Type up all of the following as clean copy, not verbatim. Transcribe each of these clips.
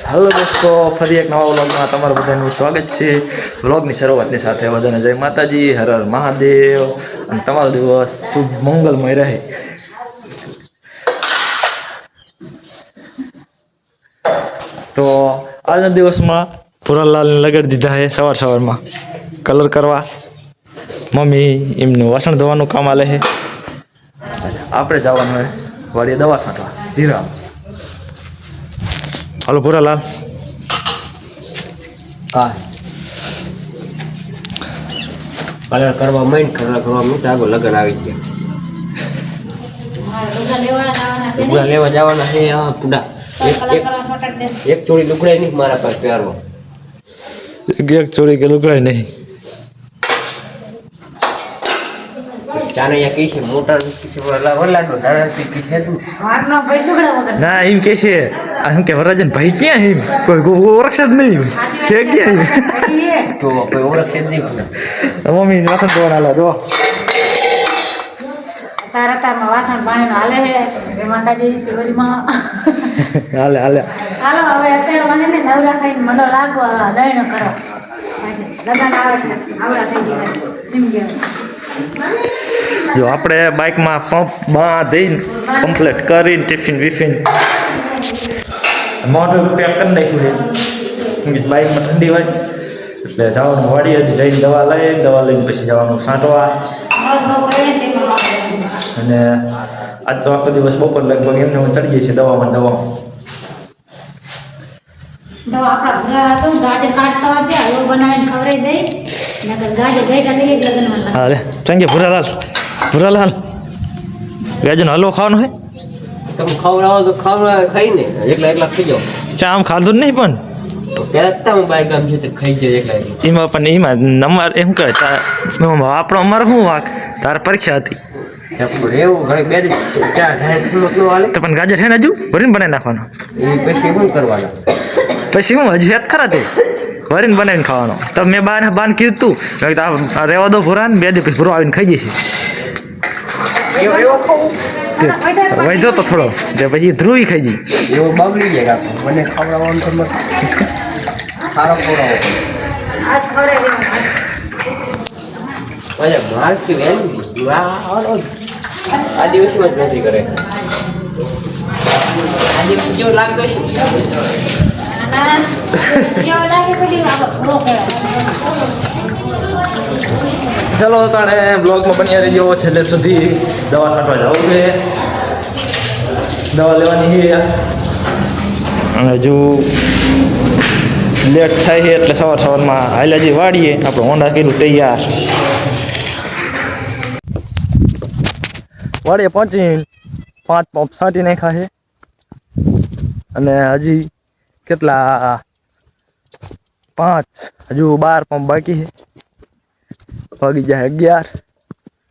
Hello दोस्तों, फरी एक नवा व्लॉग में तमाરું બધાનું સ્વાગત છે। વ્લોગની શરૂઆતની સાથે બધાને જય માતાજી, હર હર મહાદેવ અને તમારો દિવસ શુભ મંગલમય રહે। તો આજના દિવસમાં ભુરાલાલને લગાડી દીધા છે સવારમાં કલર કરવા। મમ્મી એમનું વાસણ ધોવાનું કામ આલે છે। આપણે જવાનું હોય વાડીએ દવા છાંટવા જીરા। હાલો ભુરાલાલ। કલર કરવા માંડ કલર કરવા માંડ આગળ લગન આવી ગયા। લુગડા લેવા જવાના છે આ પૂડા એક ચોળી લુગડા નહીં મારા પાસે પહેરવા। એક ચોરી કે લુગડાય નહીં। ચાને યા કઈ છે મોટા કિસે વરલાડો નાના પીકી છે તું મારનો ભાઈ લુગડા વગર ના એમ કે છે આ શું કે વરરાજન ભાઈ ક્યાં હે કોઈ ઓળખશે જ નહીં કે ક્યાં હે તો કોઈ ઓળખશે જ નહીં। મમ્મી વાસણ ધોવાના હાલા જો તારા વાસણ પાણી હાલે છે એ માતાજી શિવરીમાં હાલે હાલે હાલો હવે અત્યારે મને ને નવરા થઈને મંડો લાગવા દઈણ કરો લગન આવે આવડા થઈ ગયા એમ ગયા। જો આપણે બાઇકમાં પંપ બાંધીને કમ્પ્લીટ કરીને ટિફિન વિફિન મોઢું પેક કરી નાખ્યું છે બાઇકમાં ઠંડી હોય એટલે જવાનું વાડીએ જઈને દવા લઈને પછી જવાનું છાંટવા। અને આજ તો આખો દિવસ બપોર લગભગ એમને ચડી ગઈ છે દવામાં તો આપણા ઘર હતું ગાજર કાઢતા હતા હલવો બનાવીને ખવડાવી દઈ નકર ગાજર ગઈટા થઈ ગઈ લગનમાં હા લે ચંગે ભુરાલાલ ગાજરનો હલવો ખાવાનો હે તમે ખવડાવો તો ખાઈને એકલા એકલા ખાઈ જાઓ। ચા આમ ખાધું જ નહીં પણ પહેલા હું બહાર ગામ છે ખાઈ જાય એકલા એકલા એમાં પણ એમાં નંબર એમ કહે આપણો અમારે શું વાંક તારે પરીક્ષા હતી એવું ઘણી બે ચા થાય ઠંડક નો હાલે તો પણ ગાજર છે ને હજુ ભરીને બનાવી નાખવાનો એ પછી શું કરવાના પછી હું હજુ યાદ ખરા તું ભરીને બનાવીને ખાવાનો તો મેં બાન કીધું તું રહેવા દો ભૂરા ને 2 દિવસ ભૂરો આવીને ખાઈ જશે એવો ખાવું વધ્યો તો થોડો પછી ધ્રુવી ખાઈ જઈ એવો બગડી જાય મને ખવડાવવાનું તો સારો ખવડાવો આજ ખવડાવી દે માર કે આ દિવસમાં જ નથી કરે આ દિવસ જેવો લાગતો છે ચલો તાણે બ્લોગમાં બન્યા રહેજો છેલ્લે સુધી। દવા છાંટવા જવું છે દવા લેવાની છે અને હજુ લેટ થાય છે એટલે સવારમાં હાઈલાજી વાળીએ આપણે હોન્ડા કર્યું તૈયાર વાડીએ પહોંચી 5 પંપ છાંટી નાખ્યા છે અને હજી કેટલા 5 હજુ 12 પંપ બાકી છે વાગી જાય 11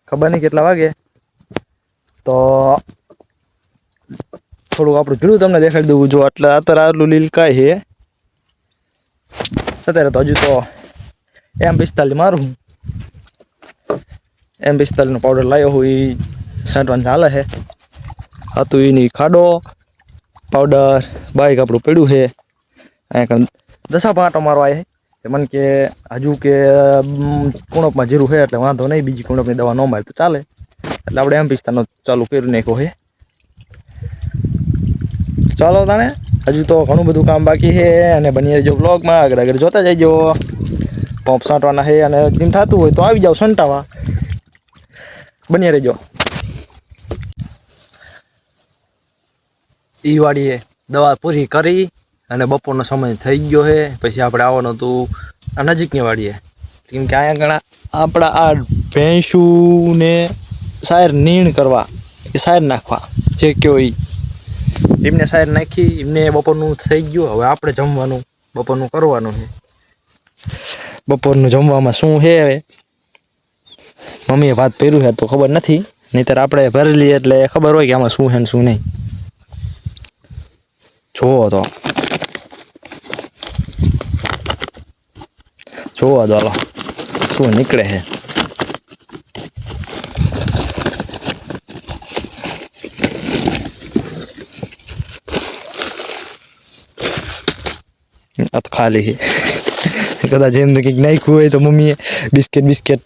ખબર નહીં કેટલા વાગે તો થોડુંક આપણું જોયું તમને દેખાડી દઉં જો એટલે અત્યારે આટલું લીલકાય છે અત્યારે તો હજુ તો M45 મારું M45 નો પાવડર લાવ્યો હું એ છાંટવાનું ચાલે છે હતું એની ખાડો પાવડર બાઈક આપણું પડ્યું છે અહીંયા 10 પાટો મારો આવે છે મને કે હજુ કે કુણપમાં જીરું છે એટલે વાંધો નહીં બીજી કુણપની દવા ન મારે તો ચાલે એટલે આપણે M45 ચાલુ કરી નાખ્યો છે। ચાલો તાણે હજુ તો ઘણું બધું કામ બાકી છે અને બની રહેજો બ્લોગમાં આગળ જોતા જઈજો। પંપ છાંટવાના છે અને જેમ થતું હોય તો આવી જાઓ છંટાવા બની રહેજો। ઈ વાડીએ દવા પૂરી કરી અને બપોરનો સમય થઈ ગયો છે પછી આપણે આવવાનું હતું આ નજીકની વાડીએ કેમ કે અહીંયા ઘણા આપણા આ ભેંસુને સાયર નીણ કરવા કે સાયર નાખવા જે કયો એમને સાયર નાખી એમને બપોરનું થઈ ગયું હવે આપણે જમવાનું બપોરનું કરવાનું છે। બપોરનું જમવામાં શું છે હવે મમ્મીએ ભાત પહેર્યું છે તો ખબર નથી નહીંતર આપણે ભરી લઈએ એટલે ખબર હોય કે આમાં શું છે ને શું નહીં જોવો તો હાલો શું નીકળે છે। આ તો ખાલી છે કદાચ એમ કંઈક નાખ્યું હોય તો મમ્મીએ બિસ્કિટ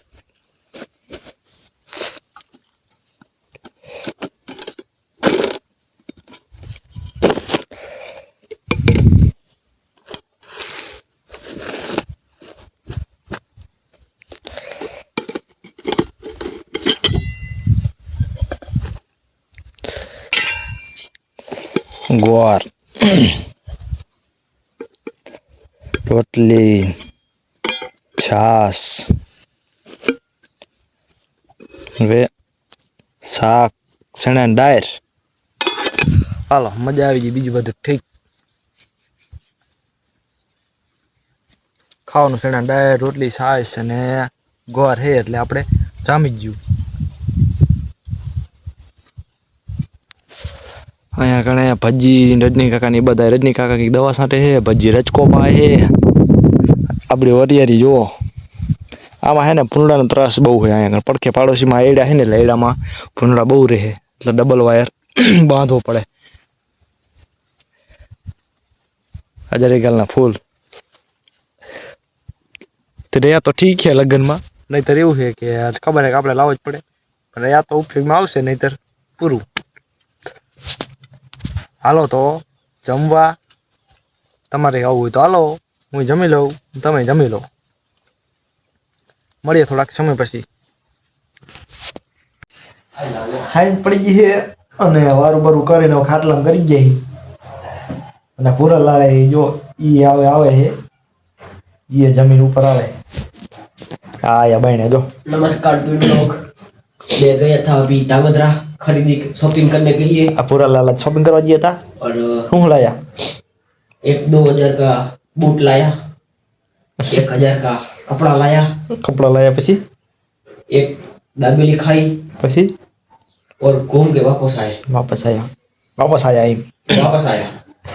ગોળ રોટલી છાસ હવે શાક ચણા ડાયર હાલો મજા આવી ગઈ બીજું બધું ઠીક ખાવાનું ચણા ડાયર રોટલી છાસ અને ગોળ હે એટલે આપણે જામી જ ગયું અહીંયા કણે ભજી રજની કાકાની બધા રજની કાકા કંઈક દવા છાંટે છે ભજી રચકો પાય છે આપણી વરિયારી જુઓ આમાં હે ને ભૂંડાનો ત્રાસ બહુ છે અહીંયા પડખે પાડોશીમાં એડા છે ને એટલે એડામાં ભૂંડા બહુ રહે એટલે ડબલ વાયર બાંધવો પડે 1000 ગાલના ફૂલ તો રહ્યા તો ઠીક છે લગ્નમાં નહીંતર એવું છે કે ખબર છે કે આપણે લાવવો જ પડે પણ રહ્યા તો ઉપયોગમાં આવશે નહીંતર પૂરું હાલો તો જમવા તમારે આવવું હોય તો હાલો હું જમી લઉં તમે જમી લો મળીએ થોડાક સમય પછી હાઈ પડી ગઈ છે અને વારું બારું કરીને ખાટલામાં કરી જાય અને પૂરા લાવે જો ઈ આવે છે ઈ જમીન ઉપર આવે આ યા બાઈને જો नमस्कार ट्विन लोग मैं गया था अभी तांगद्रा खरीदी शॉपिंग करने के लिए पूरा लाला शॉपिंग करवा दिया था और શું લાયા 1-2 हज़ार का बूट लाया 1000 का कपड़ा लाया લાયા પછી एक दाबेली खाई પછી और घूम के वापस आए वापस आया એમ वापस आया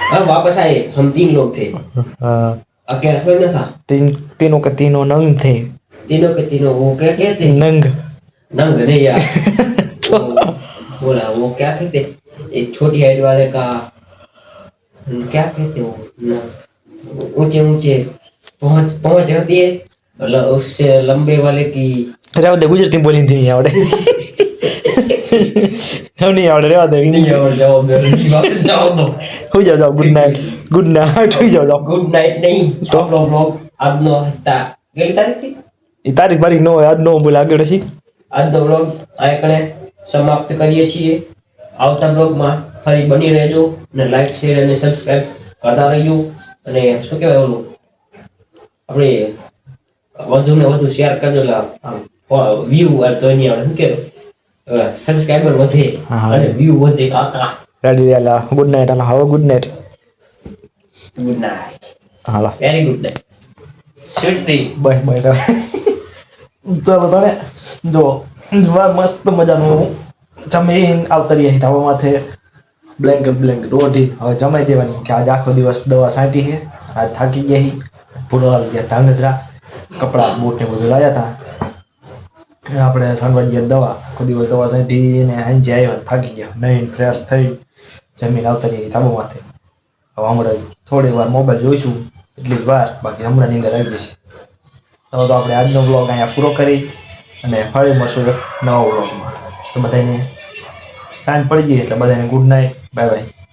हाँ वापस आए हम 3 लोग थे अकेला थोड़ी ना था तीनों के तीनों नंग थे तीनों के तीनों वो क्या कहते नंग नंग नहीं यार बोला वो क्या कहते एक छोटी हाइट वाले का क्या कहते वो ऊंचे ऊंचे पहुंच होती है मतलब उससे लंबे वाले की રહેવા દે ગુજરાતી બોલી નહીં આવડે નહીં આવડે રહેવા દે नहीं और जवाब दो जाओ दो હોઈ જાઓ ગુડ નાઇટ હોઈ જાઓ गुड नाइट नहीं तो आप लोग आज नो था गेली तारीख थी એ તારીખ બારીખ ન હોય આજ નો બોલે આગળ પછી આજનો બ્લોગ આ કણે સમાપ્ત કરીએ છીએ આવતા બ્લોગમાં ફરી બની રહેજો અને લાઈક શેર અને સબસ્ક્રાઇબ કરતા રહેજો અને શું કહેવાય ઓલું આપણે વધુ ને વધુ શેર કરજો વ્યૂ તો એની આપણે શું કહેવાય સબસ્ક્રાઇબર વધે અને વ્યૂ વધે કાકા રેડી રેલા ગુડ નાઇટ હાલો હવે ગુડ નાઇટ હાલો very good night sweet dream bye ચાલો તને જો મસ્ત મજાનું જમીન આવતરીએ ધાબા માથે બ્લેન્કેટ રોટી હવે જમાઈ દેવાની કે આજ આખો દિવસ દવા છાંટી છે આજ થાકી ગયા પૂરો ગયા ધાંગધ્રા કપડાં બૂટ ને બધું લાવ્યા હતા આપણે સાંજવા ગયા દવા આખો દિવસ દવા છાંટી ને હાંજે આવ્યા થાકી ગયા નહીં ફ્રેશ થઈ જમીન આવતરીએ ધાબા માથે હવે હમણાં થોડી વાર મોબાઈલ જોઈશું એટલી જ વાર બાકી હમણાં નીંદર આવી જશે તો આપણે આજનો બ્લોગ અહીંયા પૂરો કરી અને ફરી મળશું એક નવા બ્લોગમાં તો બધાને સાંજ પડી ગઈ એટલે બધાને ગુડ નાઇટ બાય બાય